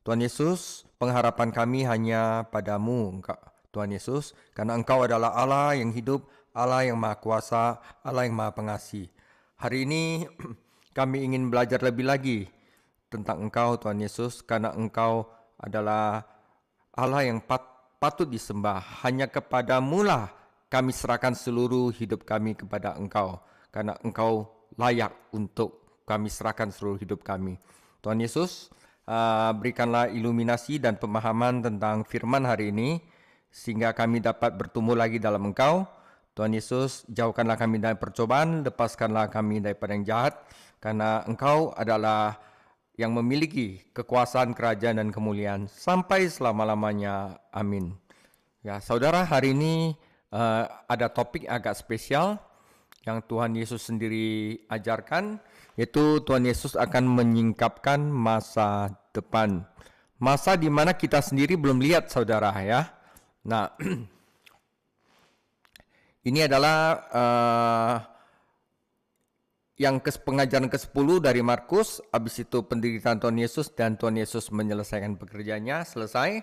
Tuhan Yesus, pengharapan kami hanya padamu, Tuhan Yesus, karena Engkau adalah Allah yang hidup, Allah yang Maha Kuasa, Allah yang Maha Pengasih. Hari ini kami ingin belajar lebih lagi tentang Engkau, Tuhan Yesus, karena Engkau adalah Allah yang patut disembah. Hanya kepadamu-lah kami serahkan seluruh hidup kami kepada Engkau, karena Engkau layak untuk kami serahkan seluruh hidup kami. Tuhan Yesus, berikanlah iluminasi dan pemahaman tentang firman hari ini, sehingga kami dapat bertumbuh lagi dalam Engkau. Tuhan Yesus, jauhkanlah kami dari percobaan, lepaskanlah kami daripada yang jahat, karena Engkau adalah yang memiliki kekuasaan, kerajaan, dan kemuliaan sampai selama-lamanya. Amin. Ya, saudara, hari ini ada topik agak spesial yang Tuhan Yesus sendiri ajarkan, yaitu Tuhan Yesus akan menyingkapkan masa depan. Masa di mana kita sendiri belum lihat, saudara, ya. Nah, ini adalah yang pengajaran ke-10 dari Markus. Habis itu penderitaan Tuhan Yesus dan Tuhan Yesus menyelesaikan pekerjaannya, selesai.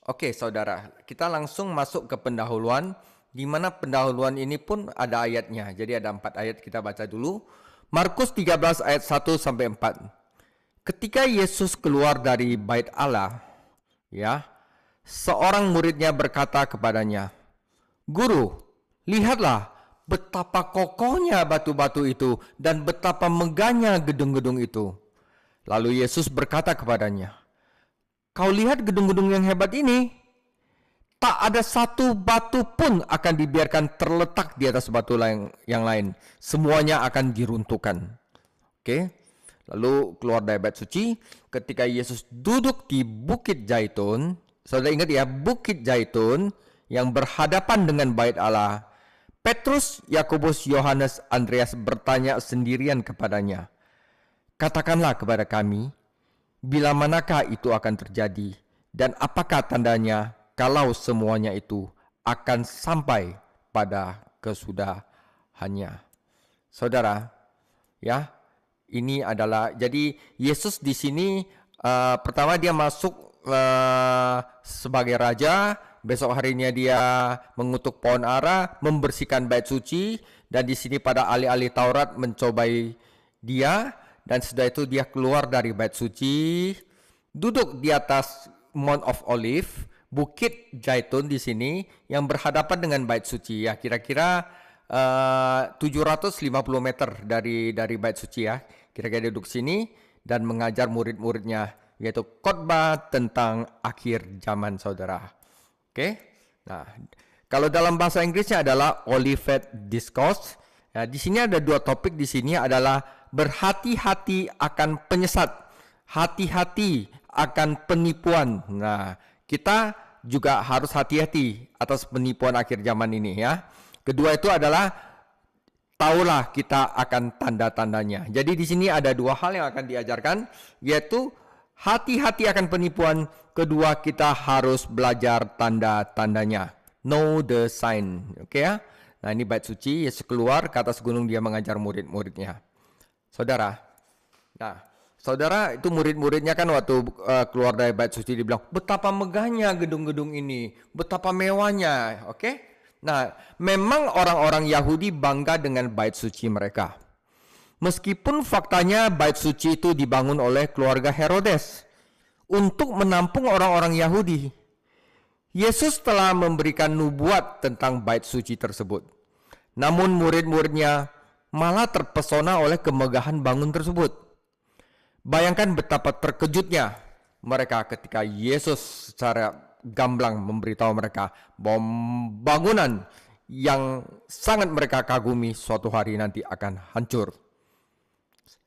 Oke, saudara, kita langsung masuk ke pendahuluan, di mana pendahuluan ini pun ada ayatnya. Jadi ada 4 ayat, kita baca dulu. Markus 13 ayat 1 sampai 4. Ketika Yesus keluar dari bait Allah, ya, seorang muridnya berkata kepadanya, "Guru, lihatlah betapa kokohnya batu-batu itu dan betapa megahnya gedung-gedung itu." Lalu Yesus berkata kepadanya, "Kau lihat gedung-gedung yang hebat ini? Tak ada satu batu pun akan dibiarkan terletak di atas batu yang lain. Semuanya akan diruntuhkan." Oke. Lalu keluar dari bait suci, ketika Yesus duduk di Bukit Zaitun. Saudara ingat ya, Bukit Zaitun yang berhadapan dengan bait Allah. Petrus, Yakobus, Yohanes, Andreas bertanya sendirian kepadanya, "Katakanlah kepada kami, bila manakah itu akan terjadi, dan apakah tandanya kalau semuanya itu akan sampai pada kesudahannya?" Saudara, ya, ini adalah, jadi Yesus di sini pertama dia masuk sebagai raja. Besok harinya dia mengutuk pohon ara, membersihkan bait suci, dan di sini pada ahli-ahli Taurat mencobai dia, dan setelah itu dia keluar dari bait suci, duduk di atas Mount of Olive, Bukit Zaitun di sini yang berhadapan dengan bait suci, ya, kira-kira 750 meter dari bait suci, ya. Kira-kira duduk sini dan mengajar murid-muridnya, yaitu khotbah tentang akhir zaman, saudara. Oke. Nah, kalau dalam bahasa Inggrisnya adalah Olivet Discourse. Ya, di sini ada 2 topik. Di sini adalah berhati-hati akan penyesat, hati-hati akan penipuan. Nah, kita juga harus hati-hati atas penipuan akhir zaman ini, ya. Kedua itu adalah taulah kita akan tanda-tandanya. Jadi di sini ada 2 hal yang akan diajarkan, yaitu hati-hati akan penipuan. Kedua, kita harus belajar tanda-tandanya. Know the sign. Oke, ya. Nah, ini bait suci, Yesus keluar ke atas gunung, dia mengajar murid-muridnya. Saudara. Nah, saudara, itu murid-muridnya kan waktu keluar dari bait suci dibilang, betapa megahnya gedung-gedung ini, betapa mewahnya. Oke? Nah, memang orang-orang Yahudi bangga dengan bait suci mereka. Meskipun faktanya bait suci itu dibangun oleh keluarga Herodes untuk menampung orang-orang Yahudi. Yesus telah memberikan nubuat tentang bait suci tersebut. Namun murid-muridnya malah terpesona oleh kemegahan bangun tersebut. Bayangkan betapa terkejutnya mereka ketika Yesus secara gamblang memberitahu mereka bahwa bangunan yang sangat mereka kagumi suatu hari nanti akan hancur.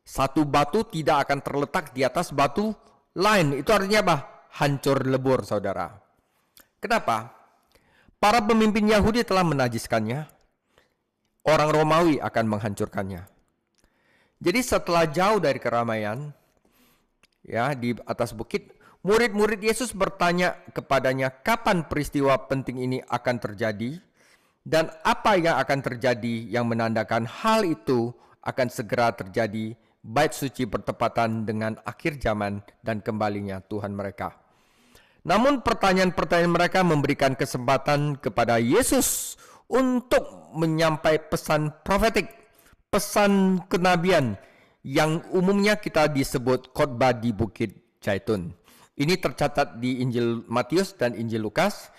Satu batu tidak akan terletak di atas batu lain. Itu artinya apa? Hancur lebur, saudara. Kenapa? Para pemimpin Yahudi telah menajiskannya. Orang Romawi akan menghancurkannya. Jadi setelah jauh dari keramaian, ya, di atas bukit, murid-murid Yesus bertanya kepadanya, kapan peristiwa penting ini akan terjadi, dan apa yang akan terjadi yang menandakan hal itu akan segera terjadi bait suci bertepatan dengan akhir zaman dan kembalinya Tuhan mereka. Namun pertanyaan-pertanyaan mereka memberikan kesempatan kepada Yesus untuk menyampaikan pesan profetik, pesan kenabian yang umumnya kita disebut khotbah di Bukit Zaitun. Ini tercatat di Injil Matius dan Injil Lukas.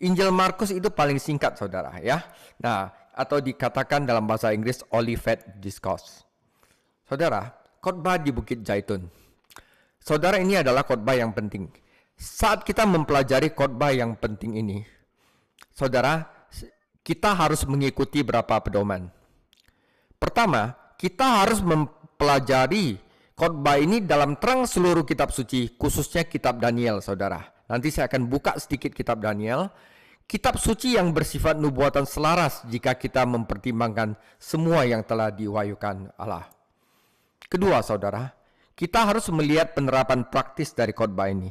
Injil Markus itu paling singkat, saudara, ya. Nah, atau dikatakan dalam bahasa Inggris Olivet Discourse. Saudara, khotbah di Bukit Zaitun. Saudara, ini adalah khotbah yang penting. Saat kita mempelajari khotbah yang penting ini, saudara, kita harus mengikuti beberapa pedoman. Pertama, kita harus mempelajari khotbah ini dalam terang seluruh kitab suci, khususnya kitab Daniel, saudara. Nanti saya akan buka sedikit kitab Daniel. Kitab suci yang bersifat nubuatan selaras jika kita mempertimbangkan semua yang telah diwahyukan Allah. Kedua, saudara, kita harus melihat penerapan praktis dari khotbah ini.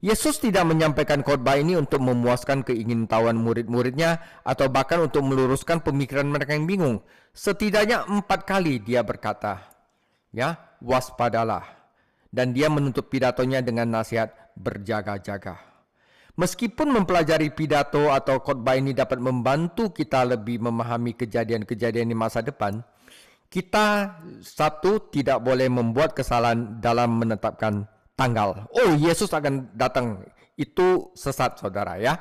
Yesus tidak menyampaikan khotbah ini untuk memuaskan keingintahuan murid-muridnya atau bahkan untuk meluruskan pemikiran mereka yang bingung. Setidaknya 4 kali dia berkata, ya, waspadalah. Dan dia menutup pidatonya dengan nasihat berjaga-jaga. Meskipun mempelajari pidato atau khotbah ini dapat membantu kita lebih memahami kejadian-kejadian di masa depan, kita tidak boleh membuat kesalahan dalam menetapkan tanggal. Oh, Yesus akan datang. Itu sesat, saudara, ya.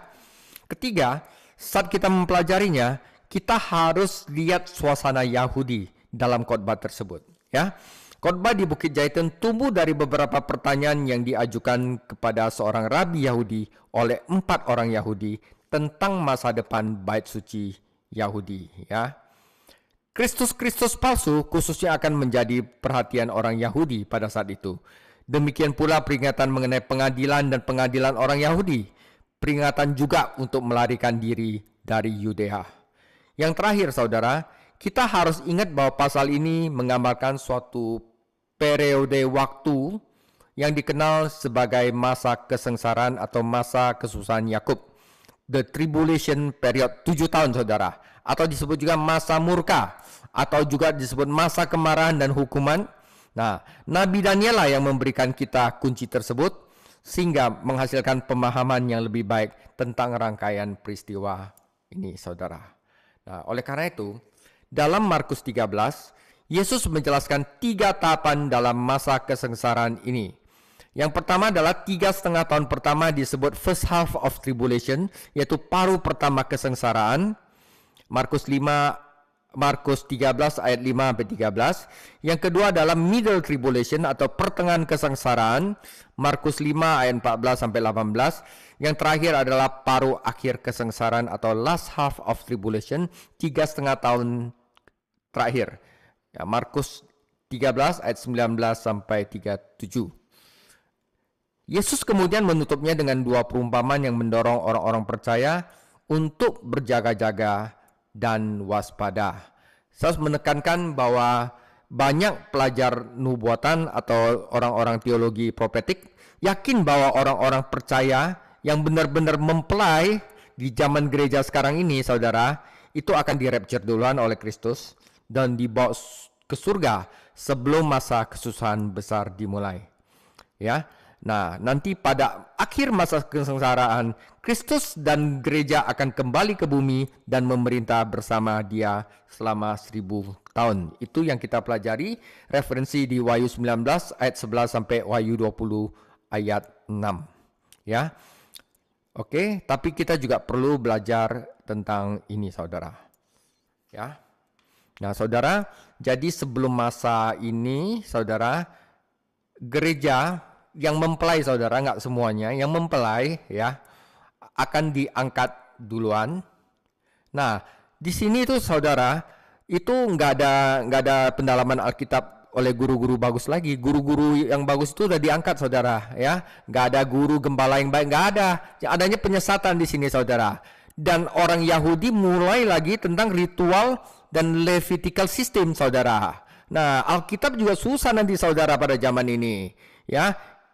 Ketiga, saat kita mempelajarinya, kita harus lihat suasana Yahudi dalam khotbah tersebut, ya. Khotbah di Bukit Zaitun tumbuh dari beberapa pertanyaan yang diajukan kepada seorang rabi Yahudi oleh 4 orang Yahudi tentang masa depan bait suci Yahudi, ya. Kristus palsu khususnya akan menjadi perhatian orang Yahudi pada saat itu. Demikian pula peringatan mengenai pengadilan dan pengadilan orang Yahudi. Peringatan juga untuk melarikan diri dari Yudea. Yang terakhir, saudara, kita harus ingat bahwa pasal ini menggambarkan suatu periode waktu yang dikenal sebagai masa kesengsaraan atau masa kesusahan Yakub. The Tribulation Period, 7 tahun, saudara. Atau disebut juga masa murka. Atau juga disebut masa kemarahan dan hukuman. Nah, Nabi Daniel lah yang memberikan kita kunci tersebut sehingga menghasilkan pemahaman yang lebih baik tentang rangkaian peristiwa ini, saudara. Nah, oleh karena itu, dalam Markus 13, Yesus menjelaskan 3 tahapan dalam masa kesengsaraan ini. Yang pertama adalah 3,5 tahun pertama disebut first half of tribulation, yaitu paruh pertama kesengsaraan. Markus 13 ayat 5-13. Yang kedua adalah middle tribulation atau pertengahan kesengsaraan. Markus 5 ayat 14-18. Yang terakhir adalah paruh akhir kesengsaraan atau last half of tribulation, 3,5 tahun terakhir. Ya, Markus 13 ayat 19-37. Yesus kemudian menutupnya dengan 2 perumpamaan yang mendorong orang-orang percaya untuk berjaga-jaga dan waspada. Saya harus menekankan bahwa banyak pelajar nubuatan atau orang-orang teologi profetik yakin bahwa orang-orang percaya yang benar-benar mempelai di zaman gereja sekarang ini, saudara, itu akan dirapture duluan oleh Kristus dan dibawa ke surga sebelum masa kesusahan besar dimulai. Ya. Nah, nanti pada akhir masa kesengsaraan, Kristus dan gereja akan kembali ke bumi dan memerintah bersama Dia selama 1000 tahun. Itu yang kita pelajari, referensi di Wahyu 19 ayat 11 sampai Wahyu 20 ayat 6. Ya. Oke, tapi kita juga perlu belajar tentang ini, saudara. Ya. Nah, saudara, jadi sebelum masa ini, saudara, gereja yang mempelai, saudara, nggak semuanya, yang mempelai ya akan diangkat duluan. Nah, di sini itu, saudara, itu nggak ada pendalaman Alkitab oleh guru-guru bagus lagi. Guru-guru yang bagus itu udah diangkat, saudara, ya. Nggak ada guru gembala yang baik, nggak ada. Adanya penyesatan di sini, saudara. Dan orang Yahudi mulai lagi tentang ritual dan Levitical system, saudara. Nah, Alkitab juga susah nanti, saudara, pada zaman ini, ya.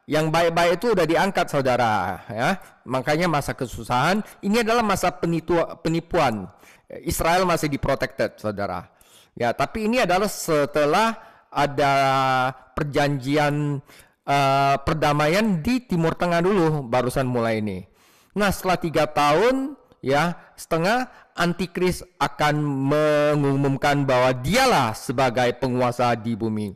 Yang baik-baik itu udah diangkat, saudara, ya. Makanya masa kesusahan ini adalah masa penipuan. Israel masih diprotected, saudara. Ya, tapi ini adalah setelah ada perjanjian perdamaian di Timur Tengah dulu, barusan mulai ini. Nah, setelah 3 tahun ya setengah, antikris akan mengumumkan bahwa dialah sebagai penguasa di bumi.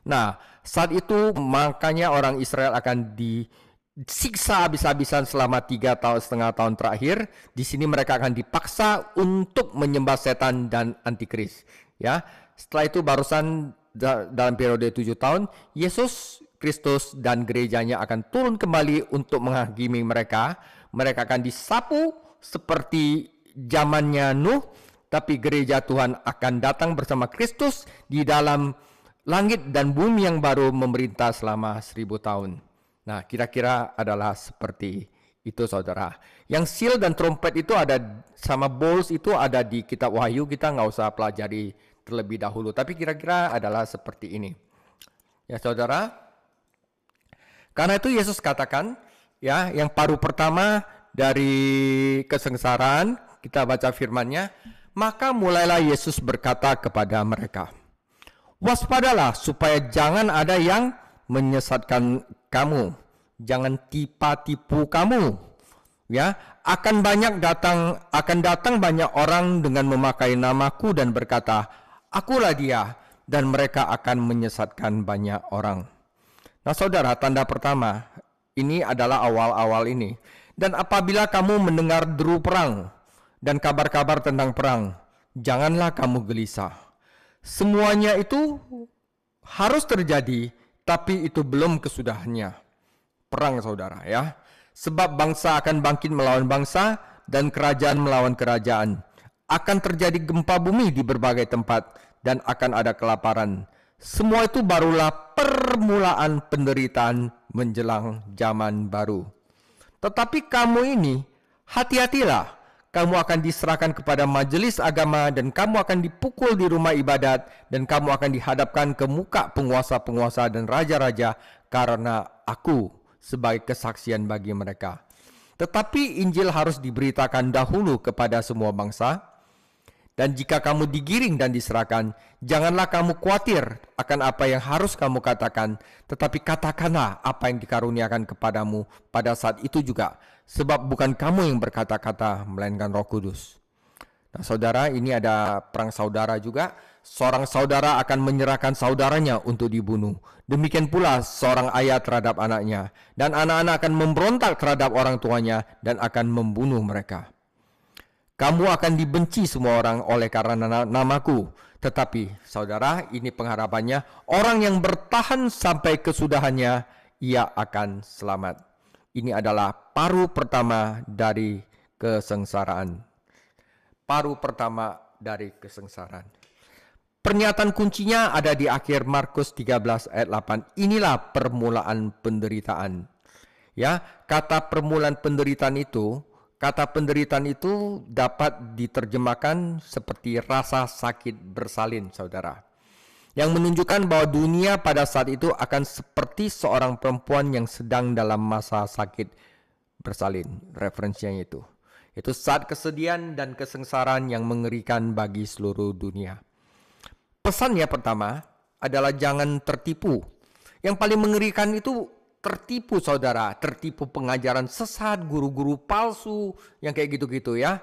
Nah, saat itu makanya orang Israel akan disiksa habis-habisan selama 3,5 tahun terakhir. Di sini mereka akan dipaksa untuk menyembah setan dan antikris. Ya, setelah itu barusan dalam periode 7 tahun, Yesus Kristus dan gerejanya akan turun kembali untuk menghakimi mereka. Mereka akan disapu seperti zamannya Nuh, tapi gereja Tuhan akan datang bersama Kristus di dalam langit dan bumi yang baru memerintah selama 1000 tahun. Nah, kira-kira adalah seperti itu, saudara. Yang seal dan trompet itu ada sama bowls itu ada di kitab Wahyu, kita nggak usah pelajari terlebih dahulu, tapi kira-kira adalah seperti ini. Ya, saudara. Karena itu Yesus katakan, ya, yang paruh pertama dari kesengsaraan, kita baca firman-Nya, maka mulailah Yesus berkata kepada mereka, waspadalah supaya jangan ada yang menyesatkan kamu, jangan tipu kamu. Ya, akan datang banyak orang dengan memakai namaku dan berkata, akulah dia, dan mereka akan menyesatkan banyak orang. Nah, saudara, tanda pertama ini adalah awal-awal ini. Dan apabila kamu mendengar deru perang dan kabar-kabar tentang perang, janganlah kamu gelisah. Semuanya itu harus terjadi, tapi itu belum kesudahannya. Perang, saudara, ya. Sebab bangsa akan bangkit melawan bangsa dan kerajaan melawan kerajaan. Akan terjadi gempa bumi di berbagai tempat dan akan ada kelaparan. Semua itu barulah permulaan penderitaan menjelang zaman baru. Tetapi kamu ini, hati-hatilah. Kamu akan diserahkan kepada majelis agama dan kamu akan dipukul di rumah ibadat dan kamu akan dihadapkan ke muka penguasa-penguasa dan raja-raja karena aku sebagai kesaksian bagi mereka. Tetapi Injil harus diberitakan dahulu kepada semua bangsa. Dan jika kamu digiring dan diserahkan, janganlah kamu khawatir akan apa yang harus kamu katakan, tetapi katakanlah apa yang dikaruniakan kepadamu pada saat itu juga, sebab bukan kamu yang berkata-kata, melainkan Roh Kudus. Nah, saudara, ini ada perang saudara juga. Seorang saudara akan menyerahkan saudaranya untuk dibunuh. Demikian pula seorang ayah terhadap anaknya, dan anak-anak akan memberontak terhadap orang tuanya dan akan membunuh mereka. Kamu akan dibenci semua orang oleh karena namaku. Tetapi, saudara, ini pengharapannya. Orang yang bertahan sampai kesudahannya, ia akan selamat. Ini adalah paruh pertama dari kesengsaraan. Paruh pertama dari kesengsaraan. Pernyataan kuncinya ada di akhir Markus 13 ayat 8. Inilah permulaan penderitaan. Ya, kata permulaan penderitaan itu, dapat diterjemahkan seperti rasa sakit bersalin, saudara. Yang menunjukkan bahwa dunia pada saat itu akan seperti seorang perempuan yang sedang dalam masa sakit bersalin. Referensinya itu. Itu saat kesedihan dan kesengsaraan yang mengerikan bagi seluruh dunia. Pesannya pertama adalah jangan tertipu. Yang paling mengerikan itu tertipu, saudara, tertipu pengajaran sesat, guru-guru palsu, yang kayak gitu-gitu ya.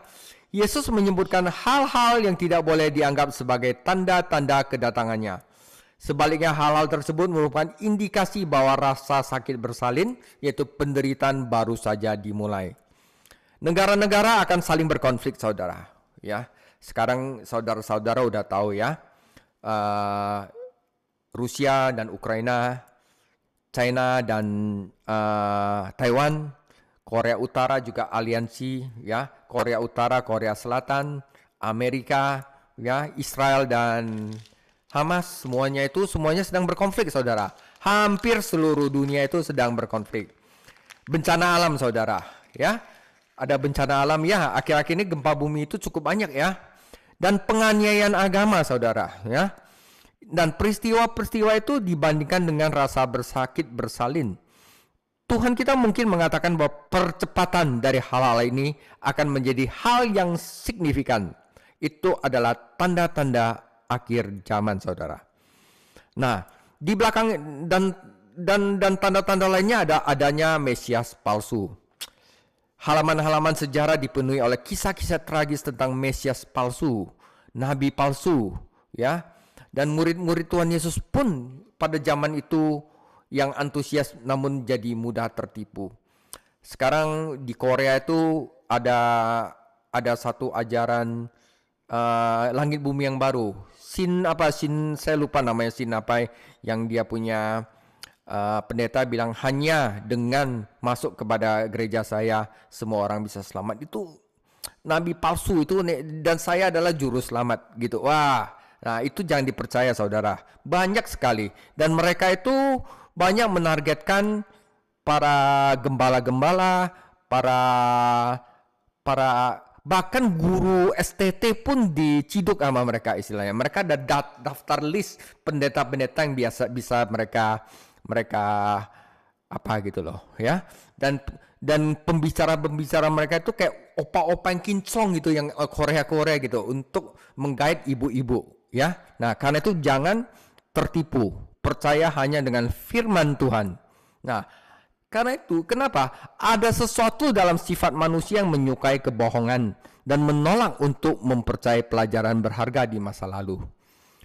Yesus menyebutkan hal-hal yang tidak boleh dianggap sebagai tanda-tanda kedatangannya. Sebaliknya hal-hal tersebut merupakan indikasi bahwa rasa sakit bersalin, yaitu penderitaan baru saja dimulai. Negara-negara akan saling berkonflik, saudara. Ya, sekarang saudara-saudara udah tahu ya, Rusia dan Ukraina, China dan Taiwan, Korea Utara juga aliansi ya, Korea Utara, Korea Selatan, Amerika, ya, Israel dan Hamas, semuanya sedang berkonflik, saudara. Hampir seluruh dunia itu sedang berkonflik. Bencana alam, saudara, ya. Ada bencana alam ya, akhir-akhir ini gempa bumi itu cukup banyak ya. Dan penganiayaan agama, saudara, ya. Dan peristiwa-peristiwa itu dibandingkan dengan rasa bersakit bersalin. Tuhan kita mungkin mengatakan bahwa percepatan dari hal-hal ini akan menjadi hal yang signifikan. Itu adalah tanda-tanda akhir zaman, saudara. Nah, di belakang dan tanda-tanda lainnya adanya Mesias palsu. Halaman-halaman sejarah dipenuhi oleh kisah-kisah tragis tentang Mesias palsu, nabi palsu, ya. Dan murid-murid Tuhan Yesus pun pada zaman itu yang antusias namun jadi mudah tertipu. Sekarang di Korea itu ada satu ajaran langit bumi yang baru. Sin saya lupa namanya, sin apa yang dia punya. Pendeta bilang hanya dengan masuk kepada gereja saya semua orang bisa selamat. Itu nabi palsu itu, dan saya adalah juru selamat gitu. Wah, nah itu jangan dipercaya saudara. Banyak sekali, dan mereka itu banyak menargetkan para gembala-gembala, para bahkan guru STT pun diciduk sama mereka istilahnya. Mereka ada daftar list pendeta-pendeta yang bisa mereka apa gitu loh, ya. Dan pembicara mereka itu kayak opa-opa yang kinclong gitu, yang Korea gitu, untuk menggait ibu-ibu, ya. Nah, karena itu jangan tertipu, percaya hanya dengan firman Tuhan. Nah, karena itu kenapa ada sesuatu dalam sifat manusia yang menyukai kebohongan dan menolak untuk mempercayai pelajaran berharga di masa lalu.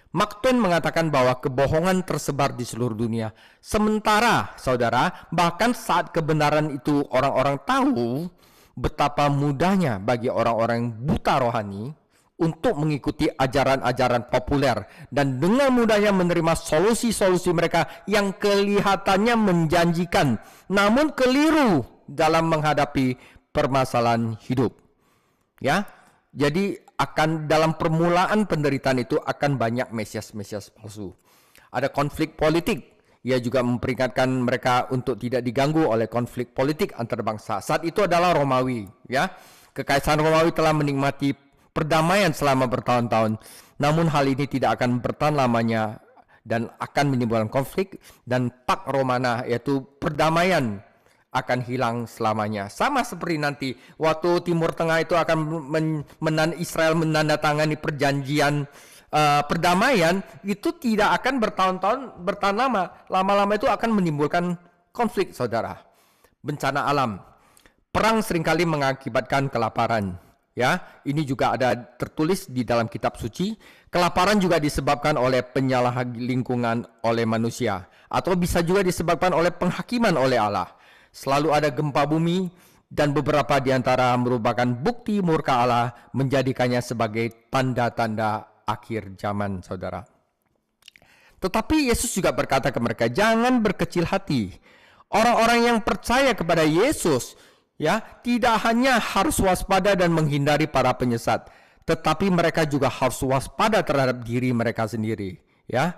Mark Twain mengatakan bahwa kebohongan tersebar di seluruh dunia. Sementara, saudara, bahkan saat kebenaran itu orang-orang tahu, betapa mudahnya bagi orang-orang buta rohani untuk mengikuti ajaran-ajaran populer dan dengan mudahnya menerima solusi-solusi mereka yang kelihatannya menjanjikan, namun keliru dalam menghadapi permasalahan hidup. Ya, jadi dalam permulaan penderitaan itu akan banyak Mesias palsu. Ada konflik politik. Ia juga memperingatkan mereka untuk tidak diganggu oleh konflik politik antar bangsa. Saat itu adalah Romawi, ya. Kekaisaran Romawi telah menikmati perdamaian selama bertahun-tahun. Namun hal ini tidak akan bertahan lamanya dan akan menimbulkan konflik, dan Pax Romana yaitu perdamaian akan hilang selamanya. Sama seperti nanti waktu Timur Tengah itu akan Israel menandatangani perjanjian perdamaian, itu tidak akan bertahan lama. Lama-lama itu akan menimbulkan konflik, saudara. Bencana alam. Perang seringkali mengakibatkan kelaparan. Ya, ini juga ada tertulis di dalam kitab suci. Kelaparan juga disebabkan oleh penyalahan lingkungan oleh manusia, atau bisa juga disebabkan oleh penghakiman oleh Allah. Selalu ada gempa bumi, dan beberapa di antara merupakan bukti murka Allah, menjadikannya sebagai tanda-tanda akhir zaman, saudara. Tetapi Yesus juga berkata ke mereka, jangan berkecil hati. Orang-orang yang percaya kepada Yesus, ya, tidak hanya harus waspada dan menghindari para penyesat, tetapi mereka juga harus waspada terhadap diri mereka sendiri. Ya.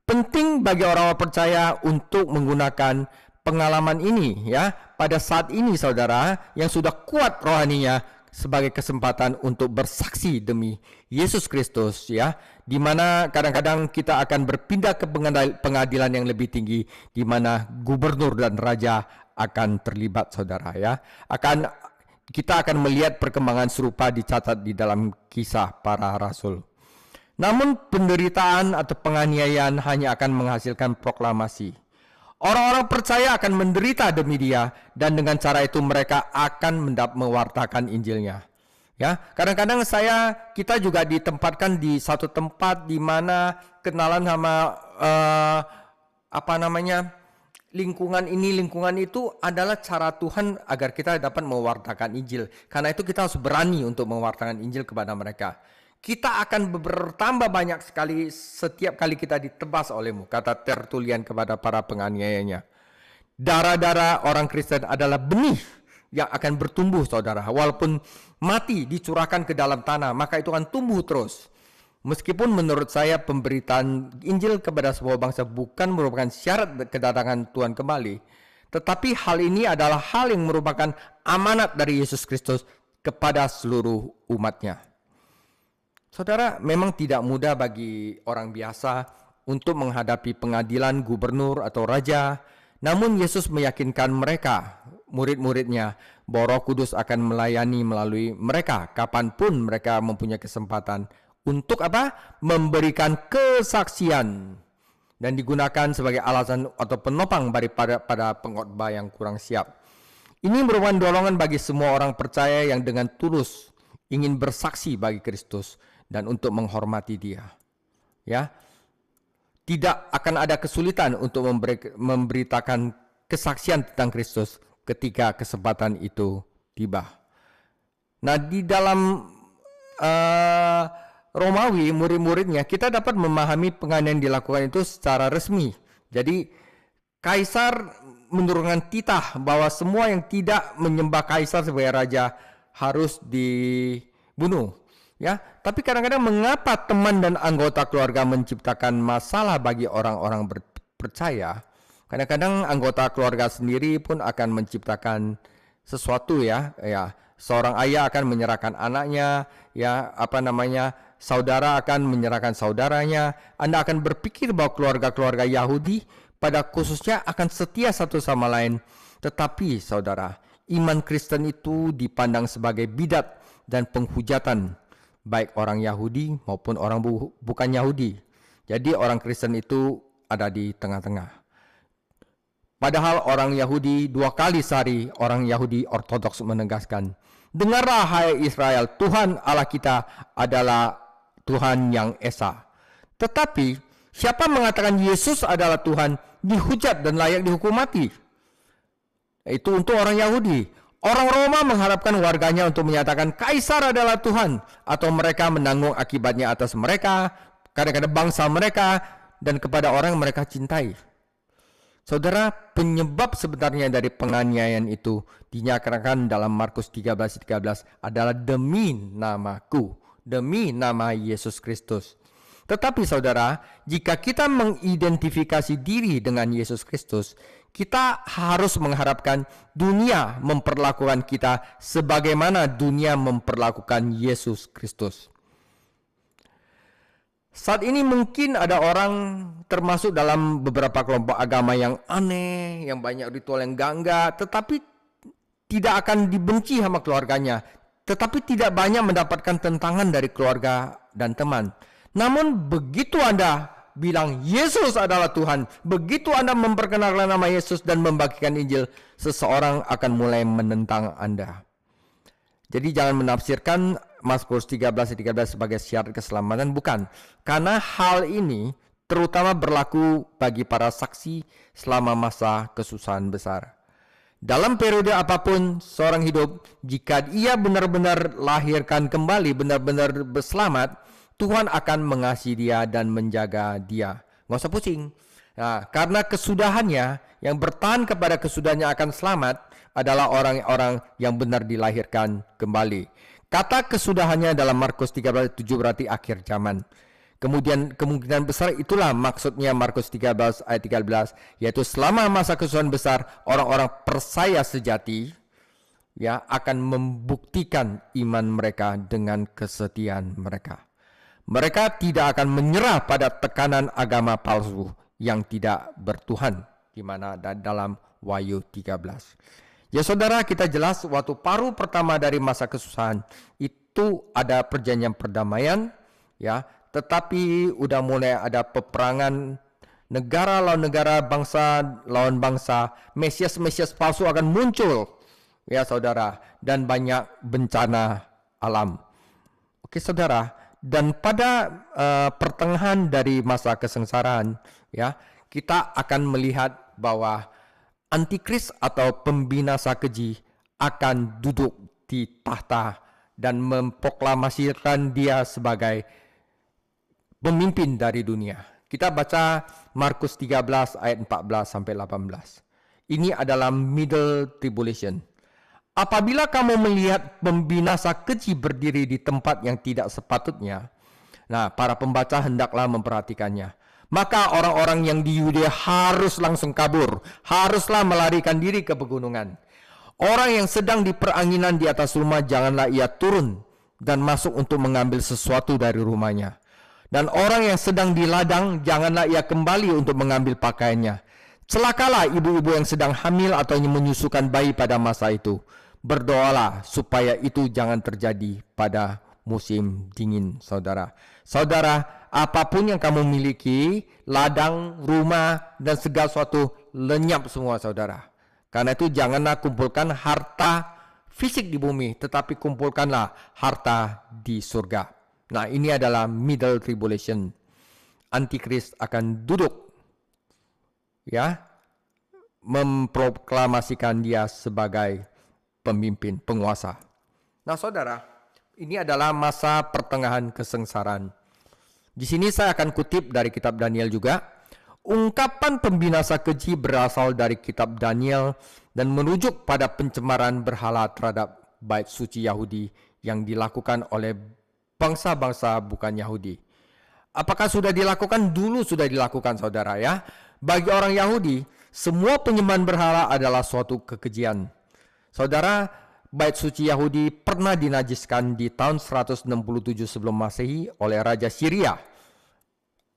Penting bagi orang-orang percaya untuk menggunakan pengalaman ini, ya, pada saat ini, saudara, yang sudah kuat rohaninya, sebagai kesempatan untuk bersaksi demi Yesus Kristus, ya, di mana kadang-kadang kita akan berpindah ke pengadilan yang lebih tinggi, di mana gubernur dan raja akan terlibat, saudara, ya. Kita akan melihat perkembangan serupa dicatat di dalam kisah para rasul. Namun penderitaan atau penganiayaan hanya akan menghasilkan proklamasi. Orang-orang percaya akan menderita demi dia, dan dengan cara itu mereka akan mewartakan Injilnya. Ya, kadang-kadang kita juga ditempatkan di satu tempat di mana kenalan sama lingkungan ini, lingkungan itu adalah cara Tuhan agar kita dapat mewartakan Injil. Karena itu kita harus berani untuk mewartakan Injil kepada mereka. Kita akan bertambah banyak sekali setiap kali kita ditebas olehmu, kata Tertulian kepada para penganiayanya. Darah-darah orang Kristen adalah benih yang akan bertumbuh, saudara. Walaupun mati dicurahkan ke dalam tanah, maka itu akan tumbuh terus. Meskipun menurut saya pemberitaan Injil kepada sebuah bangsa bukan merupakan syarat kedatangan Tuhan kembali, tetapi hal ini adalah hal yang merupakan amanat dari Yesus Kristus kepada seluruh umatnya. Saudara, memang tidak mudah bagi orang biasa untuk menghadapi pengadilan gubernur atau raja. Namun Yesus meyakinkan mereka, murid-muridnya, bahwa Roh Kudus akan melayani melalui mereka kapanpun mereka mempunyai kesempatan untuk apa? Memberikan kesaksian dan digunakan sebagai alasan atau penopang pada pengkhotbah yang kurang siap. Ini merupakan dorongan bagi semua orang percaya yang dengan tulus ingin bersaksi bagi Kristus dan untuk menghormati Dia. Ya, tidak akan ada kesulitan untuk memberitakan kesaksian tentang Kristus ketika kesempatan itu tiba. Nah, di dalam Romawi, murid-muridnya, kita dapat memahami penganiayaan dilakukan itu secara resmi. Jadi, Kaisar menurunkan titah bahwa semua yang tidak menyembah Kaisar sebagai raja harus dibunuh. Ya, tapi kadang-kadang mengapa teman dan anggota keluarga menciptakan masalah bagi orang-orang percaya? Kadang-kadang anggota keluarga sendiri pun akan menciptakan sesuatu ya. Seorang ayah akan menyerahkan anaknya, saudara akan menyerahkan saudaranya. Anda akan berpikir bahwa keluarga-keluarga Yahudi pada khususnya akan setia satu sama lain. Tetapi saudara, iman Kristen itu dipandang sebagai bidat dan penghujatan, baik orang Yahudi maupun orang bukan Yahudi. Jadi orang Kristen itu ada di tengah-tengah. Padahal orang Yahudi 2 kali sehari, orang Yahudi Ortodoks menegaskan, dengarlah hai Israel, Tuhan Allah kita adalah Tuhan yang Esa. Tetapi siapa mengatakan Yesus adalah Tuhan dihujat dan layak dihukum mati. Itu untuk orang Yahudi. Orang Roma mengharapkan warganya untuk menyatakan Kaisar adalah Tuhan, atau mereka menanggung akibatnya atas mereka, kadang-kadang bangsa mereka, dan kepada orang yang mereka cintai. Saudara, penyebab sebenarnya dari penganiayaan itu dinyatakan dalam Markus 13:13 adalah demi namaku, demi nama Yesus Kristus. Tetapi saudara, jika kita mengidentifikasi diri dengan Yesus Kristus, kita harus mengharapkan dunia memperlakukan kita sebagaimana dunia memperlakukan Yesus Kristus. Saat ini mungkin ada orang termasuk dalam beberapa kelompok agama yang aneh, yang banyak ritual yang enggak, tetapi tidak akan dibenci sama keluarganya, tetapi tidak banyak mendapatkan tentangan dari keluarga dan teman. Namun begitu Anda bilang Yesus adalah Tuhan, begitu Anda memperkenalkan nama Yesus dan membagikan Injil, seseorang akan mulai menentang Anda. Jadi jangan menafsirkan Mazmur 13:13 sebagai syarat keselamatan, bukan. Karena hal ini terutama berlaku bagi para saksi selama masa kesusahan besar. Dalam periode apapun seorang hidup, jika ia benar-benar lahirkan kembali, benar-benar berselamat, Tuhan akan mengasihi dia dan menjaga dia. Nggak usah pusing. Nah, karena kesudahannya, yang bertahan kepada kesudahannya akan selamat adalah orang-orang yang benar dilahirkan kembali. Kata kesudahannya dalam Markus 13:7 berarti akhir zaman. Kemudian kemungkinan besar itulah maksudnya Markus 13 ayat 13, yaitu selama masa kesusahan besar orang-orang percaya sejati ya akan membuktikan iman mereka dengan kesetiaan mereka. Mereka tidak akan menyerah pada tekanan agama palsu yang tidak bertuhan, di mana dalam Wahyu 13. Ya saudara, kita jelas waktu paruh pertama dari masa kesusahan itu ada perjanjian perdamaian, ya, tetapi udah mulai ada peperangan negara lawan negara, bangsa lawan bangsa, Mesias palsu akan muncul, ya saudara, dan banyak bencana alam. Oke saudara, dan pada pertengahan dari masa kesengsaraan, ya, kita akan melihat bahwa Antikris atau pembinasa keji akan duduk di tahta dan memproklamasikan dia sebagai pemimpin dari dunia. Kita baca Markus 13 ayat 14 sampai 18. Ini adalah middle tribulation. Apabila kamu melihat pembinasa keji berdiri di tempat yang tidak sepatutnya, nah para pembaca hendaklah memperhatikannya. Maka orang-orang yang di Yudea harus langsung kabur, haruslah melarikan diri ke pegunungan. Orang yang sedang di peranginan di atas rumah, janganlah ia turun dan masuk untuk mengambil sesuatu dari rumahnya. Dan orang yang sedang di ladang, janganlah ia kembali untuk mengambil pakaiannya. Celakalah ibu-ibu yang sedang hamil atau yang menyusukan bayi pada masa itu. Berdoalah supaya itu jangan terjadi padamu musim dingin, saudara. Saudara, apapun yang kamu miliki, ladang, rumah, dan segala sesuatu lenyap semua, saudara. Karena itu janganlah kumpulkan harta fisik di bumi, tetapi kumpulkanlah harta di surga. Nah, ini adalah middle tribulation. Antikris akan duduk, ya, memproklamasikan dia sebagai pemimpin, penguasa. Nah, saudara, ini adalah masa pertengahan kesengsaraan. Di sini saya akan kutip dari kitab Daniel juga. Ungkapan pembinasa keji berasal dari kitab Daniel dan merujuk pada pencemaran berhala terhadap bait suci Yahudi yang dilakukan oleh bangsa-bangsa bukan Yahudi. Apakah sudah dilakukan? Dulu sudah dilakukan, saudara, ya. Bagi orang Yahudi, semua penyembahan berhala adalah suatu kekejian. Saudara, bait suci Yahudi pernah dinajiskan di tahun 167 sebelum Masehi oleh Raja Syria,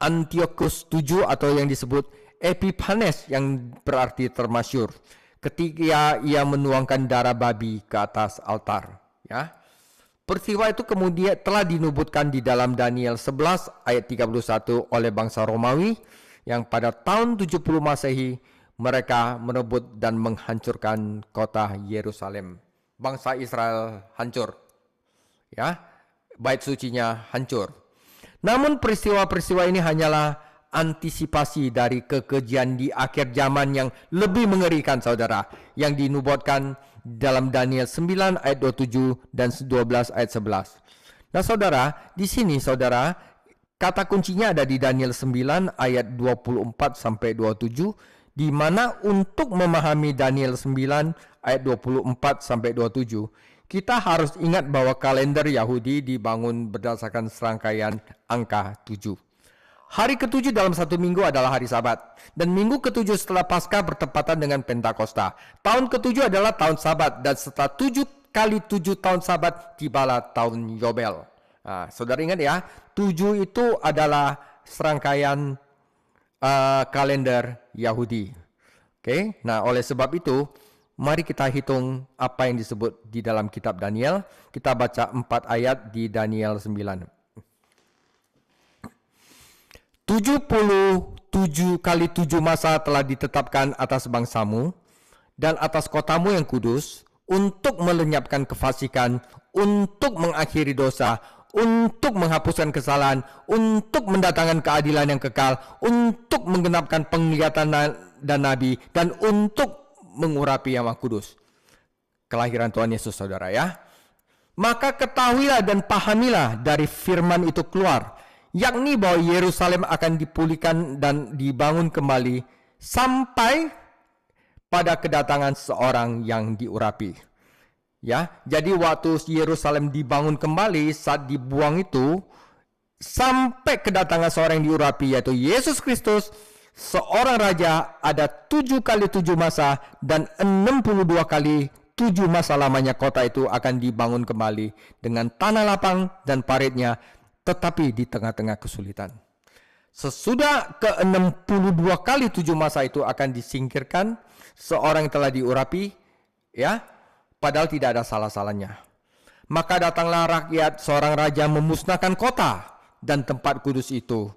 Antiochus VII, atau yang disebut Epiphanes, yang berarti termasyur, ketika ia menuangkan darah babi ke atas altar, ya. Peristiwa itu kemudian telah dinubutkan di dalam Daniel 11 ayat 31 oleh bangsa Romawi yang pada tahun 70 Masehi mereka merebut dan menghancurkan kota Yerusalem. Bangsa Israel hancur, ya, bait sucinya hancur. Namun peristiwa-peristiwa ini hanyalah antisipasi dari kekejian di akhir zaman yang lebih mengerikan, saudara, yang dinubuatkan dalam Daniel 9 ayat 27 dan 12 ayat 11. Nah, saudara, di sini, saudara, kata kuncinya ada di Daniel 9 ayat 24 sampai 27, di mana untuk memahami Daniel 9 ayat 24 sampai 27, kita harus ingat bahwa kalender Yahudi dibangun berdasarkan serangkaian angka 7. Hari ke-7 dalam satu minggu adalah hari Sabat, dan minggu ke-7 setelah Paskah bertepatan dengan Pentakosta. Tahun ke-7 adalah tahun Sabat, dan setelah 7 kali 7 tahun Sabat tibalah tahun Yobel. Nah, saudara ingat ya, 7 itu adalah serangkaian kalender Yahudi. Oke, nah oleh sebab itu, mari kita hitung apa yang disebut di dalam kitab Daniel. Kita baca 4 ayat di Daniel 9. 77 kali 7 masa telah ditetapkan atas bangsamu dan atas kotamu yang kudus untuk melenyapkan kefasikan, untuk mengakhiri dosa, untuk menghapuskan kesalahan, untuk mendatangkan keadilan yang kekal, untuk menggenapkan penglihatan dan nabi, dan untuk mengurapi yang Maha Kudus. Kelahiran Tuhan Yesus, saudara, ya. Maka ketahuilah dan pahamilah dari firman itu keluar, yakni bahwa Yerusalem akan dipulihkan dan dibangun kembali sampai pada kedatangan seorang yang diurapi. Ya, jadi waktu Yerusalem dibangun kembali, saat dibuang itu, sampai kedatangan seorang yang diurapi, yaitu Yesus Kristus, seorang raja, ada 7 kali 7 masa dan 62 kali 7 masa lamanya kota itu akan dibangun kembali dengan tanah lapang dan paritnya, tetapi di tengah-tengah kesulitan. Sesudah ke-62 kali 7 masa itu akan disingkirkan seorang yang telah diurapi, ya, padahal tidak ada salah-salahnya. Maka datanglah rakyat, seorang raja memusnahkan kota dan tempat kudus itu.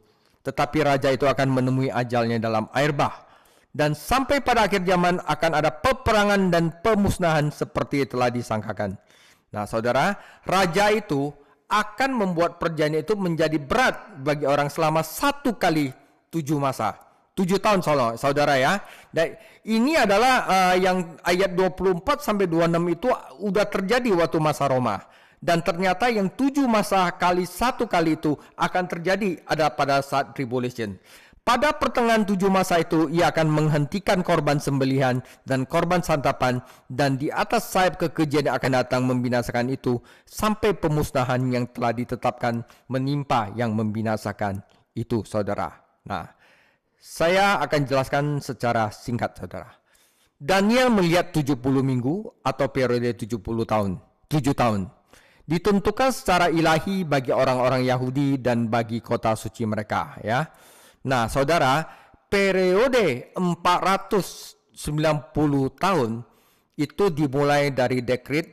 Tetapi raja itu akan menemui ajalnya dalam air bah. Dan sampai pada akhir zaman akan ada peperangan dan pemusnahan seperti telah disangkakan. Nah, saudara, raja itu akan membuat perjanjian itu menjadi berat bagi orang selama 1 kali 7 masa. 7 tahun, saudara, ya. Dan ini adalah yang ayat 24 sampai 26 itu udah terjadi waktu masa Roma. Dan ternyata yang 7 masa kali 1 kali itu akan terjadi ada pada saat tribulation. Pada pertengahan 7 masa itu, ia akan menghentikan korban sembelihan dan korban santapan, dan di atas sayap kekejian yang akan datang membinasakan itu, sampai pemusnahan yang telah ditetapkan menimpa yang membinasakan itu, saudara. Nah, saya akan jelaskan secara singkat, saudara. Daniel melihat 70 minggu atau periode 70 tahun, 7 tahun. Ditentukan secara ilahi bagi orang-orang Yahudi dan bagi kota suci mereka, ya. Nah, saudara, periode 490 tahun itu dimulai dari dekret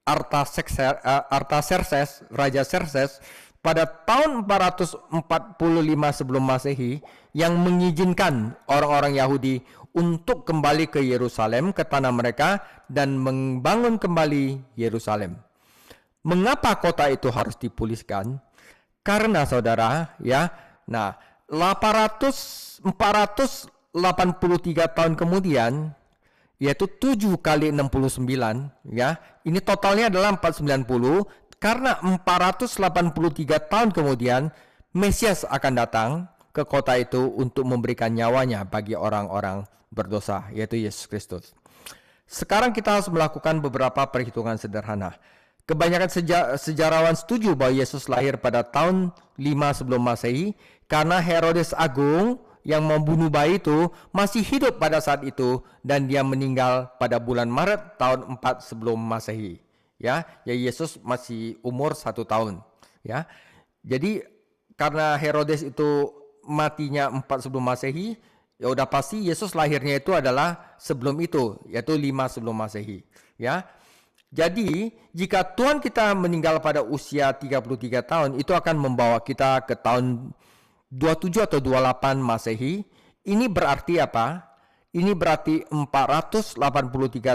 Artaxerxes, Raja Xerxes, pada tahun 445 sebelum Masehi, yang mengizinkan orang-orang Yahudi untuk kembali ke Yerusalem, ke tanah mereka, dan membangun kembali Yerusalem. Mengapa kota itu harus dipulihkan? Karena saudara, ya, 483 tahun kemudian, yaitu 7 kali 69, ya, ini totalnya adalah 490. Karena 483 tahun kemudian, Mesias akan datang ke kota itu untuk memberikan nyawanya bagi orang-orang berdosa, yaitu Yesus Kristus. Sekarang kita harus melakukan beberapa perhitungan sederhana. Kebanyakan sejarawan setuju bahwa Yesus lahir pada tahun 5 sebelum Masehi karena Herodes Agung yang membunuh bayi itu masih hidup pada saat itu, dan dia meninggal pada bulan Maret tahun 4 sebelum Masehi. Ya, Yesus masih umur 1 tahun. Ya, jadi karena Herodes itu matinya 4 sebelum Masehi, ya udah pasti Yesus lahirnya itu adalah sebelum itu, yaitu 5 sebelum Masehi. Ya. Jadi, jika Tuhan kita meninggal pada usia 33 tahun, itu akan membawa kita ke tahun 27 atau 28 Masehi. Ini berarti apa? Ini berarti 483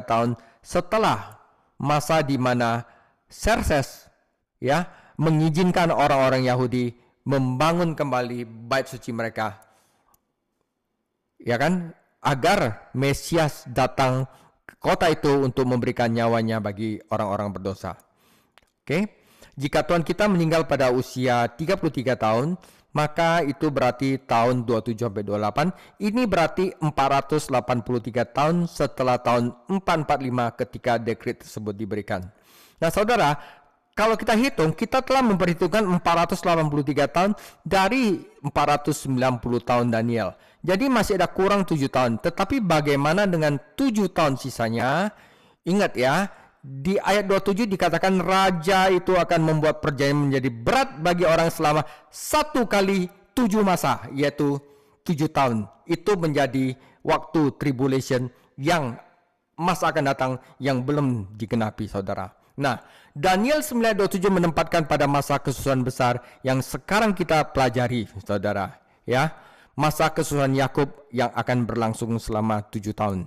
tahun setelah masa di mana Xerxes, ya, mengizinkan orang-orang Yahudi membangun kembali bait suci mereka. Ya kan? Agar Mesias datang kota itu untuk memberikan nyawanya bagi orang-orang berdosa. Oke. Jika Tuhan kita meninggal pada usia 33 tahun, maka itu berarti tahun 27 sampai 28. Ini berarti 483 tahun setelah tahun 445 ketika dekret tersebut diberikan. Nah, saudara, kalau kita hitung, kita telah memperhitungkan 483 tahun dari 490 tahun Daniel. Jadi masih ada kurang 7 tahun. Tetapi bagaimana dengan 7 tahun sisanya? Ingat ya, di ayat 27 dikatakan raja itu akan membuat perjanjian menjadi berat bagi orang selama 1 kali 7 masa, yaitu 7 tahun. Itu menjadi waktu tribulation yang masa akan datang yang belum digenapi, saudara. Nah, Daniel 9:27 menempatkan pada masa kesusahan besar yang sekarang kita pelajari, saudara. Ya, masa kesusahan Yakub yang akan berlangsung selama 7 tahun.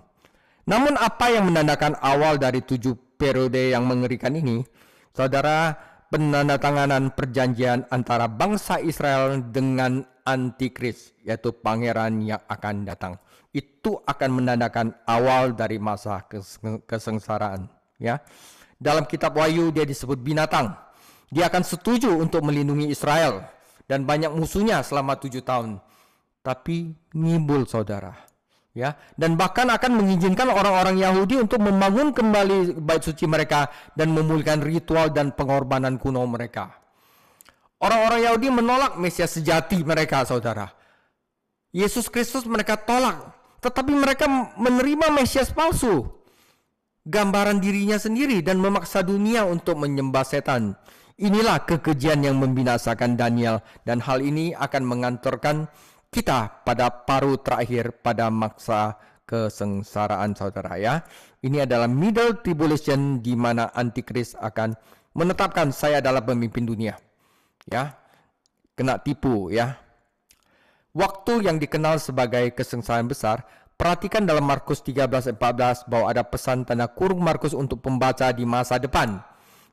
Namun apa yang menandakan awal dari 7 periode yang mengerikan ini? Saudara, penandatanganan perjanjian antara bangsa Israel dengan Antikris, yaitu pangeran yang akan datang. Itu akan menandakan awal dari masa kesengsaraan, ya. Dalam kitab Wahyu dia disebut binatang. Dia akan setuju untuk melindungi Israel dan banyak musuhnya selama 7 tahun. Tapi ngibul, saudara, ya, dan bahkan akan mengizinkan orang-orang Yahudi untuk membangun kembali bait suci mereka dan memulihkan ritual dan pengorbanan kuno mereka. Orang-orang Yahudi menolak Mesias sejati mereka, saudara. Yesus Kristus mereka tolak, tetapi mereka menerima Mesias palsu, gambaran dirinya sendiri, dan memaksa dunia untuk menyembah setan. Inilah kekejian yang membinasakan Daniel, dan hal ini akan mengantarkan kita pada paruh terakhir pada masa kesengsaraan, saudara, ya. Ini adalah middle tribulation di mana Antikris akan menetapkan saya adalah pemimpin dunia. Ya. Kena tipu, ya. Waktu yang dikenal sebagai kesengsaraan besar, perhatikan dalam Markus 13:14 bahwa ada pesan tanda kurung Markus untuk pembaca di masa depan.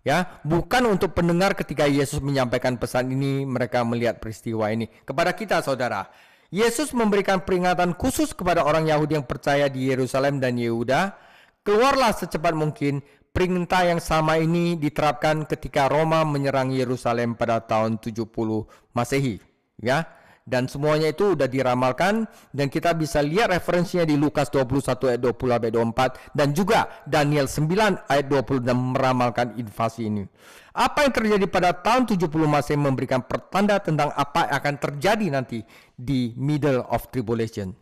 Ya, bukan untuk pendengar ketika Yesus menyampaikan pesan ini, mereka melihat peristiwa ini. Kepada kita, saudara, Yesus memberikan peringatan khusus kepada orang Yahudi yang percaya di Yerusalem dan Yehuda. Keluarlah secepat mungkin. Perintah yang sama ini diterapkan ketika Roma menyerang Yerusalem pada tahun 70 Masehi. Ya, dan semuanya itu sudah diramalkan, dan kita bisa lihat referensinya di Lukas 21 ayat 20-24 dan juga Daniel 9 ayat 20 dan meramalkan invasi ini. Apa yang terjadi pada tahun 70 Masehi memberikan pertanda tentang apa yang akan terjadi nanti di middle of tribulation.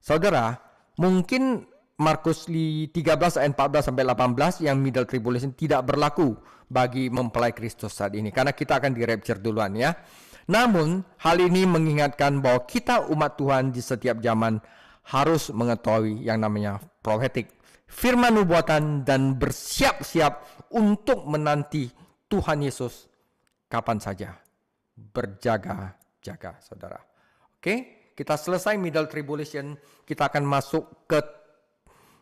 Saudara, mungkin Markus 13 ayat 14 sampai 18 yang middle tribulation tidak berlaku bagi mempelai Kristus saat ini, karena kita akan di rapture duluan, ya. Namun, hal ini mengingatkan bahwa kita umat Tuhan di setiap zaman harus mengetahui yang namanya prophetic, firman nubuatan, dan bersiap-siap untuk menanti Tuhan Yesus kapan saja. Berjaga-jaga, saudara. Oke, kita selesai middle tribulation, kita akan masuk ke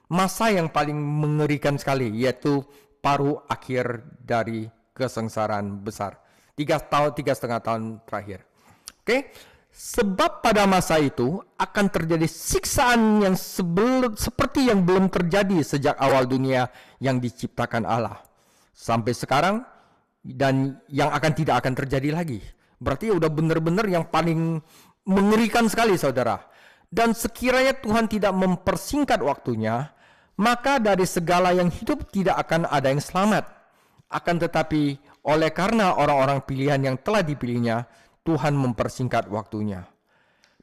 masa yang paling mengerikan sekali, yaitu paruh akhir dari kesengsaraan besar. 3,5 tahun terakhir. Oke, sebab pada masa itu akan terjadi siksaan yang seperti yang belum terjadi sejak awal dunia yang diciptakan Allah sampai sekarang, dan yang tidak akan terjadi lagi. Berarti udah benar-benar yang paling mengerikan sekali, saudara. Dan sekiranya Tuhan tidak mempersingkat waktunya, maka dari segala yang hidup tidak akan ada yang selamat. Akan tetapi oleh karena orang-orang pilihan yang telah dipilihnya, Tuhan mempersingkat waktunya.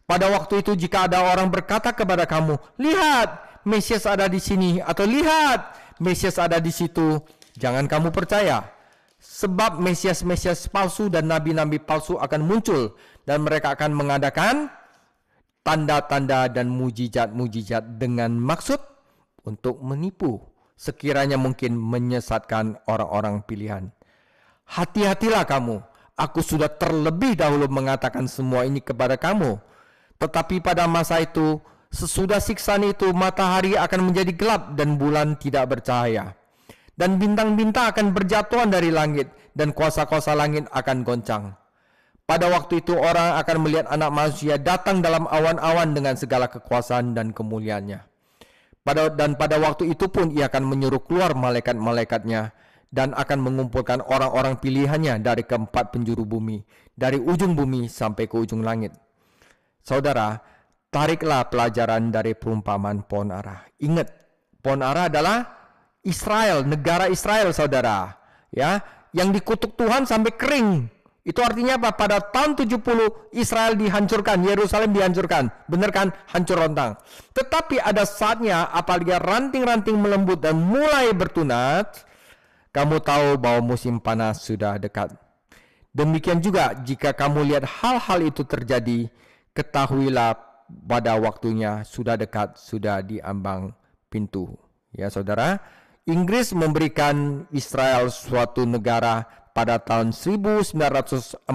Pada waktu itu jika ada orang berkata kepada kamu, lihat, Mesias ada di sini, atau lihat, Mesias ada di situ, jangan kamu percaya. Sebab Mesias-Mesias palsu dan nabi-nabi palsu akan muncul, dan mereka akan mengadakan tanda-tanda dan mujizat-mujizat dengan maksud untuk menipu, sekiranya mungkin menyesatkan orang-orang pilihan. Hati-hatilah kamu, aku sudah terlebih dahulu mengatakan semua ini kepada kamu. Tetapi pada masa itu, sesudah siksaan itu, matahari akan menjadi gelap dan bulan tidak bercahaya. Dan bintang-bintang akan berjatuhan dari langit, dan kuasa-kuasa langit akan goncang. Pada waktu itu orang akan melihat Anak Manusia datang dalam awan-awan dengan segala kekuasaan dan kemuliaannya. Dan pada waktu itu pun ia akan menyuruh keluar malaikat-malaikatnya, dan akan mengumpulkan orang-orang pilihannya dari keempat penjuru bumi, dari ujung bumi sampai ke ujung langit. Saudara, tariklah pelajaran dari perumpamaan pohon ara. Ingat, pohon ara adalah Israel, negara Israel, saudara. Ya, yang dikutuk Tuhan sampai kering. Itu artinya apa? Pada tahun 70 Israel dihancurkan, Yerusalem dihancurkan. Benar kan? Hancur rontang. Tetapi ada saatnya apabila ranting-ranting melembut dan mulai bertunas, kamu tahu bahwa musim panas sudah dekat. Demikian juga jika kamu lihat hal-hal itu terjadi, ketahuilah pada waktunya sudah dekat, sudah di ambang pintu. Ya saudara, Inggris memberikan Israel suatu negara pada tahun 1948.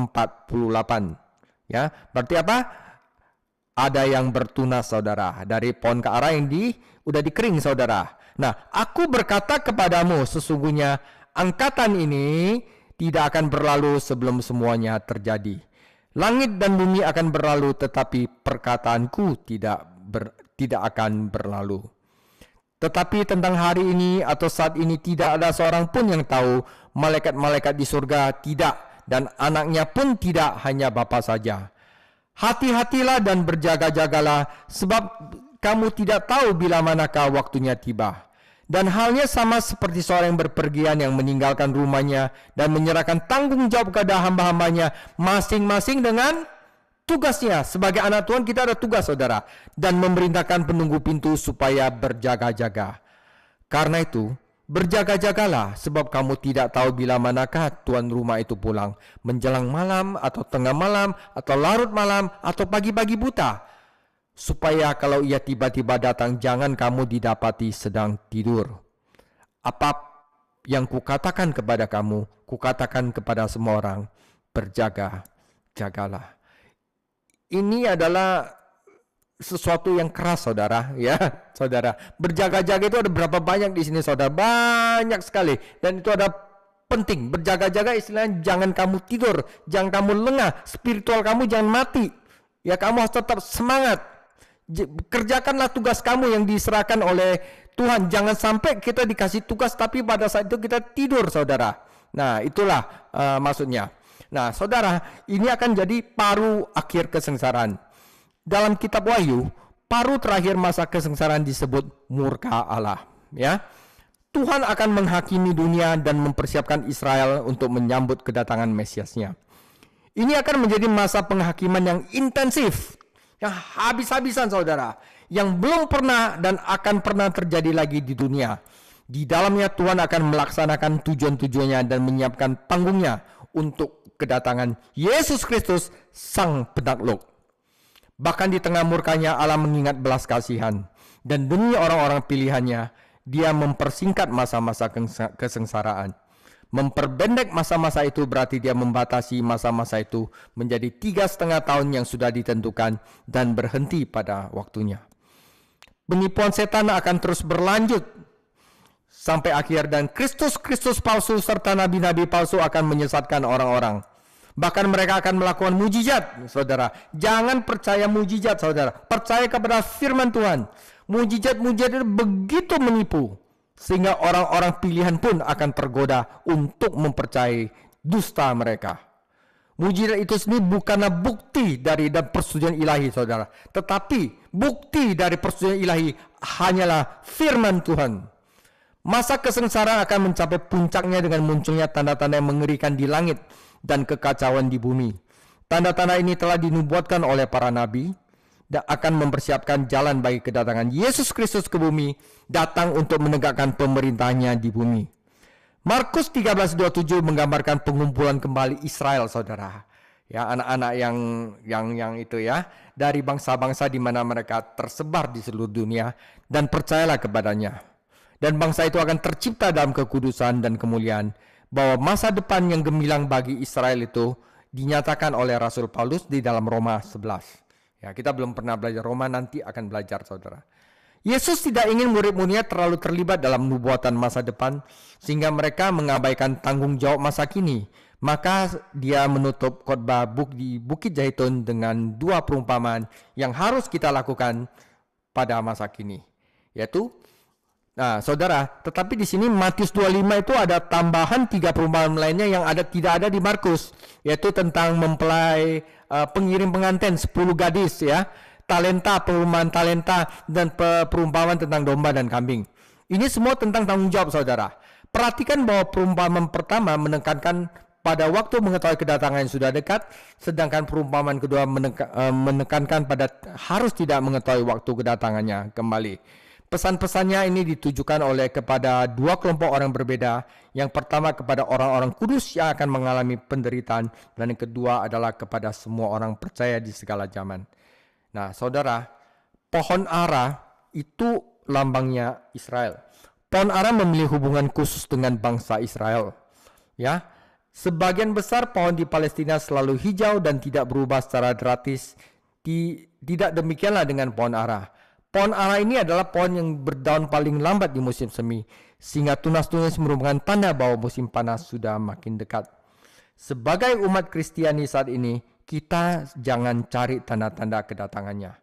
Ya, berarti apa? Ada yang bertunas, saudara, dari pohon keara yang udah dikering, saudara. Nah, aku berkata kepadamu, sesungguhnya angkatan ini tidak akan berlalu sebelum semuanya terjadi. Langit dan bumi akan berlalu, tetapi perkataanku tidak akan berlalu. Tetapi tentang hari ini atau saat ini tidak ada seorang pun yang tahu, malaikat-malaikat di surga tidak, dan anaknya pun tidak, hanya Bapa saja. Hati-hatilah dan berjaga-jagalah, sebab kamu tidak tahu bila manakah waktunya tiba. Dan halnya sama seperti seorang yang berpergian yang meninggalkan rumahnya dan menyerahkan tanggung jawab kepada hamba-hambanya, masing-masing dengan tugasnya. Sebagai anak Tuhan kita ada tugas, saudara, dan memerintahkan penunggu pintu supaya berjaga-jaga. Karena itu, berjaga-jagalah, sebab kamu tidak tahu bila manakah tuan rumah itu pulang, menjelang malam atau tengah malam atau larut malam atau pagi-pagi buta, supaya kalau ia tiba-tiba datang, jangan kamu didapati sedang tidur. Apa yang kukatakan kepada kamu, kukatakan kepada semua orang, berjaga-jagalah. Ini adalah sesuatu yang keras, saudara, ya, saudara. Berjaga-jaga itu ada berapa banyak di sini, saudara? Banyak sekali, dan itu ada penting. Berjaga-jaga istilahnya jangan kamu tidur, jangan kamu lengah, spiritual kamu jangan mati. Ya, kamu harus tetap semangat. Kerjakanlah tugas kamu yang diserahkan oleh Tuhan. Jangan sampai kita dikasih tugas tapi pada saat itu kita tidur, saudara. Nah, itulah maksudnya. Nah, saudara, ini akan jadi paruh akhir kesengsaraan. Dalam kitab Wahyu, paruh terakhir masa kesengsaraan disebut murka Allah. Ya, Tuhan akan menghakimi dunia dan mempersiapkan Israel untuk menyambut kedatangan Mesiasnya. Ini akan menjadi masa penghakiman yang intensif, yang habis-habisan, saudara, yang belum pernah dan akan pernah terjadi lagi di dunia. Di dalamnya Tuhan akan melaksanakan tujuan-tujuannya dan menyiapkan panggungnya untuk kedatangan Yesus Kristus, Sang Penakluk. Bahkan di tengah murkanya Allah mengingat belas kasihan, dan demi orang-orang pilihannya, Dia mempersingkat masa-masa kesengsaraan. Memperpendek masa-masa itu berarti dia membatasi masa-masa itu menjadi 3,5 tahun yang sudah ditentukan dan berhenti pada waktunya. Penipuan setan akan terus berlanjut sampai akhir, dan Kristus palsu serta nabi-nabi palsu akan menyesatkan orang-orang. Bahkan mereka akan melakukan mujizat, saudara. Jangan percaya mujizat, saudara. Percaya kepada firman Tuhan. Mujizat-mujizat itu begitu menipu, sehingga orang-orang pilihan pun akan tergoda untuk mempercayai dusta mereka. Mujizat itu sendiri bukanlah bukti dari dan persetujuan ilahi, saudara. Tetapi bukti dari persetujuan ilahi hanyalah firman Tuhan. Masa kesengsaraan akan mencapai puncaknya dengan munculnya tanda-tanda yang mengerikan di langit dan kekacauan di bumi. Tanda-tanda ini telah dinubuatkan oleh para nabi dan akan mempersiapkan jalan bagi kedatangan Yesus Kristus ke bumi, datang untuk menegakkan pemerintahnya di bumi. Markus 13:27 menggambarkan pengumpulan kembali Israel, saudara. Ya, anak-anak yang itu ya, dari bangsa-bangsa di mana mereka tersebar di seluruh dunia, dan percayalah kepadanya. Dan bangsa itu akan tercipta dalam kekudusan dan kemuliaan, bahwa masa depan yang gemilang bagi Israel itu dinyatakan oleh Rasul Paulus di dalam Roma 11. Ya, kita belum pernah belajar Roma, nanti akan belajar, saudara. Yesus tidak ingin murid-muridnya terlalu terlibat dalam nubuatan masa depan sehingga mereka mengabaikan tanggung jawab masa kini. Maka dia menutup khotbah di Bukit Zaitun dengan 2 perumpamaan yang harus kita lakukan pada masa kini, yaitu saudara, tetapi di sini Matius 25 itu ada tambahan 3 perumpamaan lainnya yang tidak ada di Markus, yaitu tentang mempelai pengirim pengantin 10 gadis ya, talenta, perumpamaan talenta, dan perumpamaan tentang domba dan kambing. Ini semua tentang tanggung jawab, saudara. Perhatikan bahwa perumpamaan pertama menekankan pada waktu mengetahui kedatangan yang sudah dekat, sedangkan perumpamaan kedua menekankan pada harus tidak mengetahui waktu kedatangannya kembali. Pesan-pesannya ini ditujukan kepada 2 kelompok orang berbeda. Yang pertama kepada orang-orang kudus yang akan mengalami penderitaan, dan yang kedua adalah kepada semua orang percaya di segala zaman. Nah, saudara, pohon ara itu lambangnya Israel. Pohon ara memiliki hubungan khusus dengan bangsa Israel. Ya, sebagian besar pohon di Palestina selalu hijau dan tidak berubah secara drastis. Tidak demikianlah dengan pohon ara. Pohon ara ini adalah pohon yang berdaun paling lambat di musim semi, sehingga tunas-tunas merupakan tanda bahwa musim panas sudah makin dekat. Sebagai umat Kristiani saat ini, kita jangan cari tanda-tanda kedatangannya.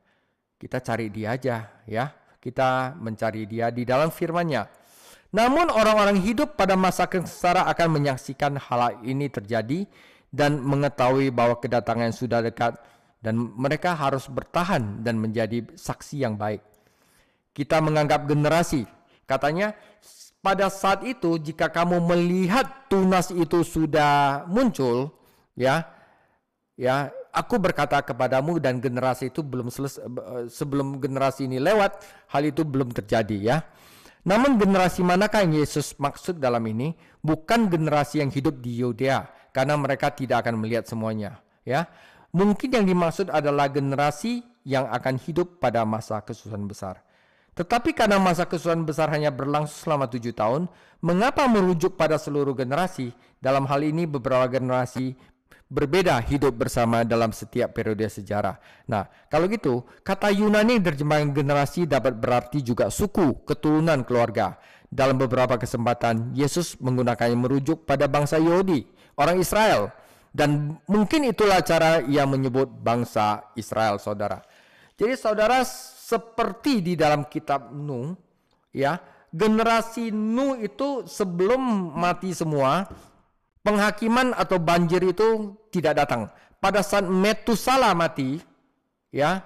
Kita cari dia aja ya. Kita mencari dia di dalam firman-Nya. Namun orang-orang hidup pada masa kesengsaraan akan menyaksikan hal ini terjadi dan mengetahui bahwa kedatangan sudah dekat, dan mereka harus bertahan dan menjadi saksi yang baik. Kita menganggap generasi, katanya pada saat itu jika kamu melihat tunas itu sudah muncul, ya, aku berkata kepadamu, dan generasi itu belum selesai, sebelum generasi ini lewat, hal itu belum terjadi ya. Namun generasi manakah yang Yesus maksud dalam ini? Bukan generasi yang hidup di Yudea, karena mereka tidak akan melihat semuanya ya. Mungkin yang dimaksud adalah generasi yang akan hidup pada masa kesusahan besar. Tetapi karena masa kesusahan besar hanya berlangsung selama 7 tahun, mengapa merujuk pada seluruh generasi? Dalam hal ini beberapa generasi berbeda hidup bersama dalam setiap periode sejarah. Nah, kalau gitu, kata Yunani terjemahan generasi dapat berarti juga suku, keturunan, keluarga. Dalam beberapa kesempatan, Yesus menggunakannya merujuk pada bangsa Yahudi, orang Israel. Dan mungkin itulah cara ia menyebut bangsa Israel, saudara. Jadi saudara, seperti di dalam kitab Nuh, ya, generasi Nuh itu sebelum mati semua, penghakiman atau banjir itu tidak datang. Pada saat Metusala mati, ya,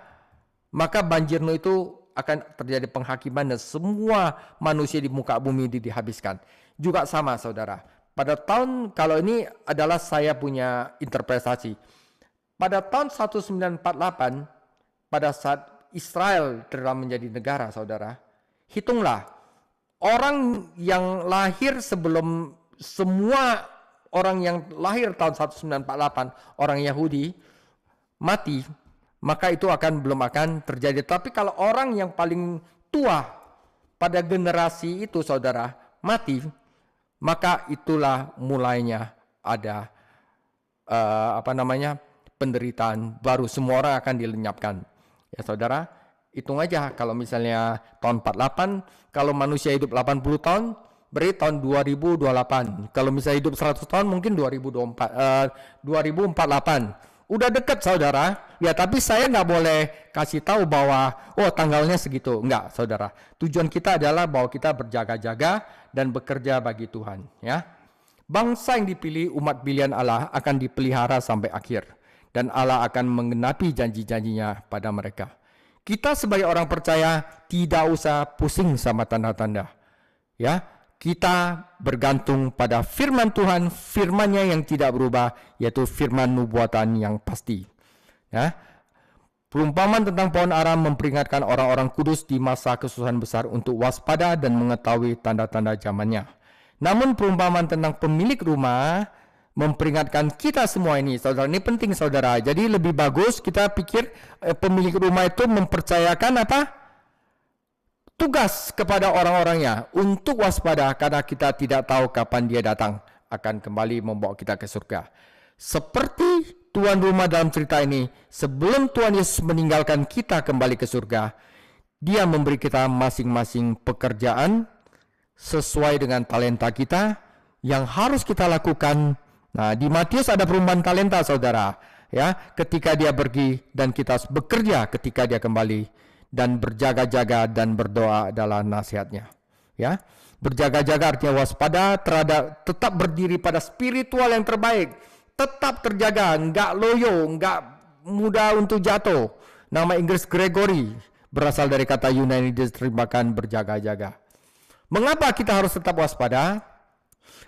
maka banjir Nuh itu akan terjadi penghakiman dan semua manusia di muka bumi dihabiskan. Juga sama, saudara. Pada tahun, kalau ini adalah saya punya interpretasi. Pada tahun 1948, pada saat Israel telah menjadi negara, saudara, hitunglah, orang yang lahir sebelum semua orang yang lahir tahun 1948, orang Yahudi, mati, maka itu belum akan terjadi. Tapi kalau orang yang paling tua pada generasi itu saudara mati, maka itulah mulainya ada penderitaan baru, semua orang akan dilenyapkan. Ya saudara, hitung aja kalau misalnya tahun 48, kalau manusia hidup 80 tahun, berarti tahun 2028. Kalau misalnya hidup 100 tahun mungkin 2048. Udah dekat saudara. Ya tapi saya nggak boleh kasih tahu bahwa tanggalnya segitu. Enggak saudara. Tujuan kita adalah bahwa kita berjaga-jaga dan bekerja bagi Tuhan. Ya. Bangsa yang dipilih, umat pilihan Allah, akan dipelihara sampai akhir. Dan Allah akan menggenapi janji-janjinya pada mereka. Kita sebagai orang percaya tidak usah pusing sama tanda-tanda. Ya. Kita bergantung pada firman Tuhan, firman-Nya yang tidak berubah, yaitu firman nubuatan yang pasti. Ya. Perumpamaan tentang pohon ara memperingatkan orang-orang kudus di masa kesusahan besar untuk waspada dan mengetahui tanda-tanda zamannya. Namun perumpamaan tentang pemilik rumah memperingatkan kita semua ini, saudara. Ini penting saudara. Jadi lebih bagus kita pikir pemilik rumah itu mempercayakan apa? Tugas kepada orang-orangnya untuk waspada, karena kita tidak tahu kapan dia datang akan kembali membawa kita ke surga. Seperti tuan rumah dalam cerita ini, sebelum Tuhan Yesus meninggalkan kita kembali ke surga, dia memberi kita masing-masing pekerjaan sesuai dengan talenta kita yang harus kita lakukan. Nah, di Matius ada perumpamaan talenta saudara, ya, ketika dia pergi dan kita harus bekerja ketika dia kembali. Dan berjaga-jaga dan berdoa adalah nasihatnya. Ya, berjaga-jaga artinya waspada, tetap berdiri pada spiritual yang terbaik, tetap terjaga, enggak loyo, enggak mudah untuk jatuh. Nama Inggris Gregory berasal dari kata Yunani diterjemahkan berjaga-jaga. Mengapa kita harus tetap waspada?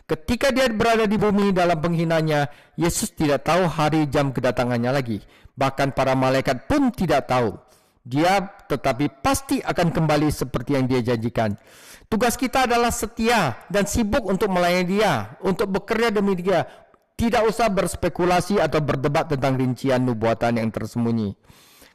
Ketika dia berada di bumi dalam penghinanya, Yesus tidak tahu hari jam kedatangannya lagi. Bahkan para malaikat pun tidak tahu. Dia tetapi pasti akan kembali seperti yang dia janjikan. Tugas kita adalah setia dan sibuk untuk melayani dia, untuk bekerja demi dia. Tidak usah berspekulasi atau berdebat tentang rincian nubuatan yang tersembunyi.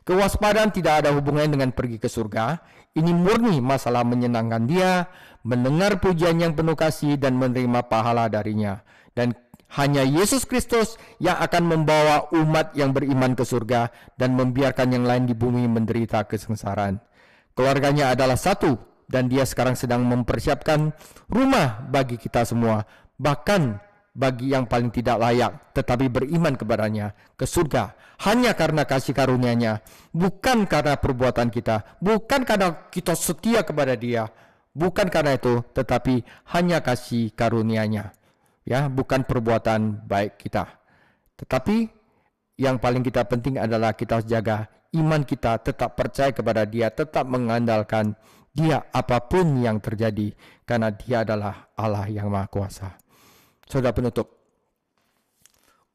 Kewaspadaan tidak ada hubungannya dengan pergi ke surga. Ini murni masalah menyenangkan dia, mendengar pujian yang penuh kasih dan menerima pahala darinya. Dan hanya Yesus Kristus yang akan membawa umat yang beriman ke surga dan membiarkan yang lain di bumi menderita kesengsaraan. Keluarganya adalah satu dan dia sekarang sedang mempersiapkan rumah bagi kita semua, bahkan bagi yang paling tidak layak tetapi beriman kepadanya ke surga hanya karena kasih karunia-Nya, bukan karena perbuatan kita, bukan karena kita setia kepada dia, bukan karena itu, tetapi hanya kasih karunia-Nya. Ya, bukan perbuatan baik kita. Tetapi yang paling kita penting adalah kita harus jaga iman kita, tetap percaya kepada dia, tetap mengandalkan dia apapun yang terjadi, karena dia adalah Allah yang Maha Kuasa. Saudara penutup,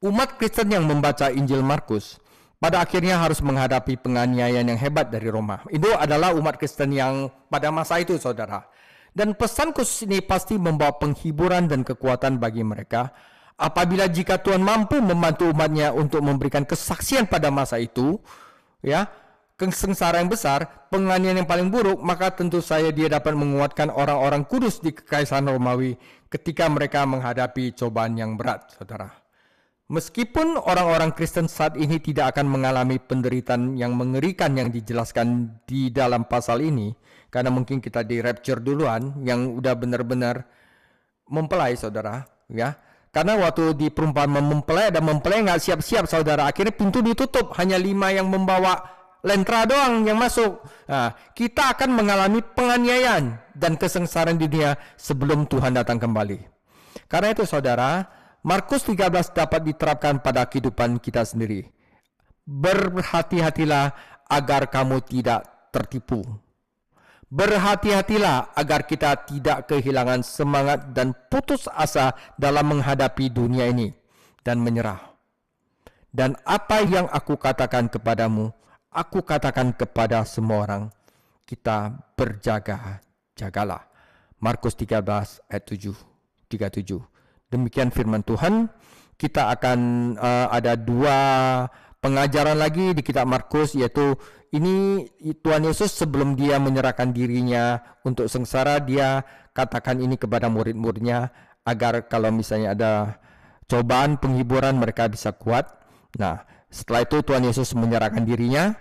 umat Kristen yang membaca Injil Markus pada akhirnya harus menghadapi penganiayaan yang hebat dari Roma. Itu adalah umat Kristen yang pada masa itu, saudara. Dan pesan khusus ini pasti membawa penghiburan dan kekuatan bagi mereka apabila jika Tuhan mampu membantu umatnya untuk memberikan kesaksian pada masa itu, ya, kesengsaraan yang besar, penganiayaan yang paling buruk, maka tentu saja dia dapat menguatkan orang-orang kudus di Kekaisaran Romawi ketika mereka menghadapi cobaan yang berat, saudara. Meskipun orang-orang Kristen saat ini tidak akan mengalami penderitaan yang mengerikan yang dijelaskan di dalam pasal ini, karena mungkin kita di rapture duluan, yang udah benar-benar mempelai, saudara, ya. Karena waktu di perumpamaan mempelai nggak siap-siap, saudara. Akhirnya pintu ditutup, hanya 5 yang membawa lentera doang yang masuk. Nah, kita akan mengalami penganiayaan dan kesengsaraan di dunia sebelum Tuhan datang kembali. Karena itu, saudara, Markus 13 dapat diterapkan pada kehidupan kita sendiri. Berhati-hatilah agar kamu tidak tertipu. Berhati-hatilah agar kita tidak kehilangan semangat dan putus asa dalam menghadapi dunia ini dan menyerah. Dan apa yang aku katakan kepadamu, aku katakan kepada semua orang, kita berjaga-jagalah. Markus 13 ayat 37. Demikian firman Tuhan. Kita akan ada 2 pengajaran lagi di kitab Markus, yaitu ini Tuhan Yesus sebelum dia menyerahkan dirinya untuk sengsara, dia katakan ini kepada murid-muridnya agar kalau misalnya ada cobaan, penghiburan, mereka bisa kuat. Nah, setelah itu Tuhan Yesus menyerahkan dirinya,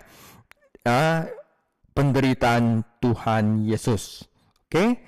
penderitaan Tuhan Yesus. Oke?